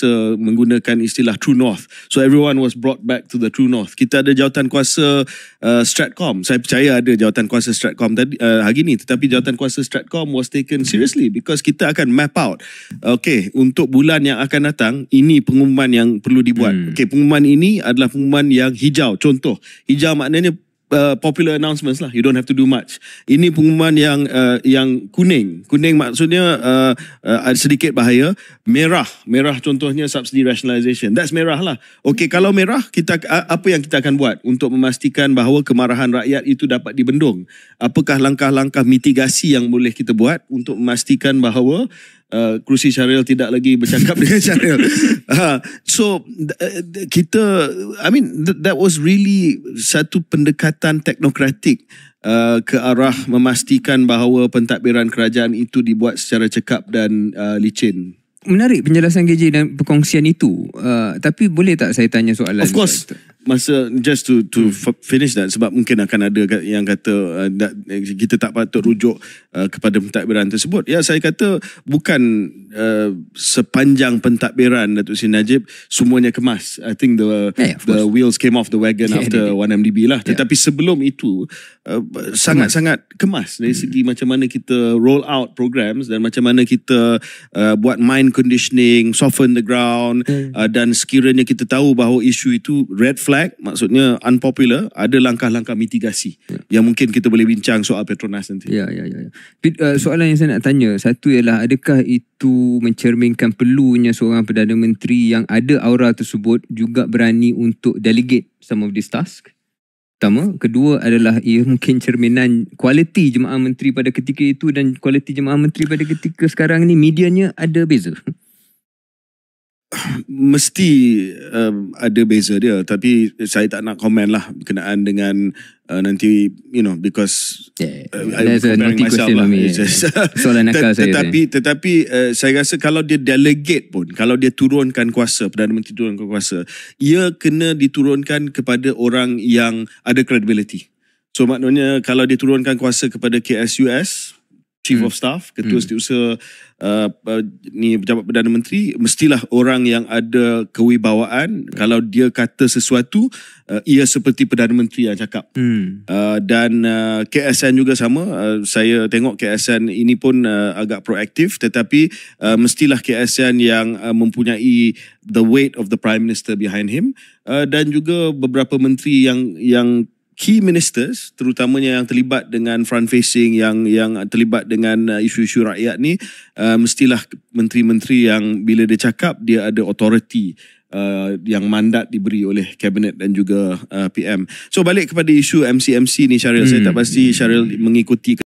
kuasa menggunakan istilah True North. So everyone was brought back to the True North. Kita ada jawatan kuasa Stratcom. Saya percaya ada jawatan kuasa Stratcom tadi hari ni, tetapi jawatan kuasa Stratcom was taken seriously because kita akan map out, okay, untuk bulan yang akan datang ini pengumuman yang perlu dibuat. Okay, pengumuman ini adalah pengumuman yang hijau. Contoh, hijau maknanya popular announcements lah. You don't have to do much. Ini pengumuman yang kuning. Kuning maksudnya sedikit bahaya. Merah contohnya subsidy rationalisation. That's merah lah. Okay, kalau merah, apa yang kita akan buat untuk memastikan bahawa kemarahan rakyat itu dapat dibendung? Apakah langkah-langkah mitigasi yang boleh kita buat untuk memastikan bahawa kerusi Syariel tidak lagi bercakap dengan Syariel. So that was really satu pendekatan teknokratik ke arah memastikan bahawa pentadbiran kerajaan itu dibuat secara cekap dan licin. Menarik penjelasan KJ dan perkongsian itu. Tapi boleh tak saya tanya soalan? Of course. Just to finish that, sebab mungkin akan ada yang kata kita tak patut rujuk kepada pentadbiran tersebut. Ya, saya kata bukan sepanjang pentadbiran Datuk Seri Najib semuanya kemas. I think the wheels came off the wagon after 1MDB lah. Tetapi sebelum itu sangat-sangat kemas dari segi macam mana kita roll out programs dan macam mana kita buat mind conditioning, soften the ground, dan sekiranya kita tahu bahawa isu itu red flag, maksudnya unpopular, ada langkah-langkah mitigasi yang mungkin kita boleh bincang soal Petronas nanti. Ya. Soalan yang saya nak tanya, satu ialah adakah itu mencerminkan perlunya seorang Perdana Menteri yang ada aura tersebut juga berani untuk delegate some of this task? Pertama. Kedua adalah ia mungkin cerminan kualiti jemaah menteri pada ketika itu dan kualiti jemaah menteri pada ketika sekarang ni, medianya ada beza. Mesti ada beza dia, tapi saya tak nak komen lah berkenaan dengan nanti, because there's a naughty question lah. Soalan nakal saya. Tetapi saya rasa kalau dia delegate pun, kalau dia turunkan kuasa, Perdana Menteri turunkan kuasa, ia kena diturunkan kepada orang yang ada credibility. So maknanya kalau dia turunkan kuasa kepada KSUS, Chief of Staff, Ketua Setiausaha Pejabat Perdana Menteri, mestilah orang yang ada kewibawaan. Kalau dia kata sesuatu, ia seperti Perdana Menteri yang cakap. Dan KSN juga sama. Saya tengok KSN ini pun agak proaktif, tetapi mestilah KSN yang mempunyai the weight of the Prime Minister behind him, dan juga beberapa menteri yang key ministers, terutamanya yang terlibat dengan front facing, yang terlibat dengan isu-isu rakyat ni, mestilah menteri-menteri yang bila dia cakap, dia ada authority yang mandat diberi oleh Kabinet dan juga PM. So balik kepada isu MC ni, Syariel, saya tak pasti Syariel mengikuti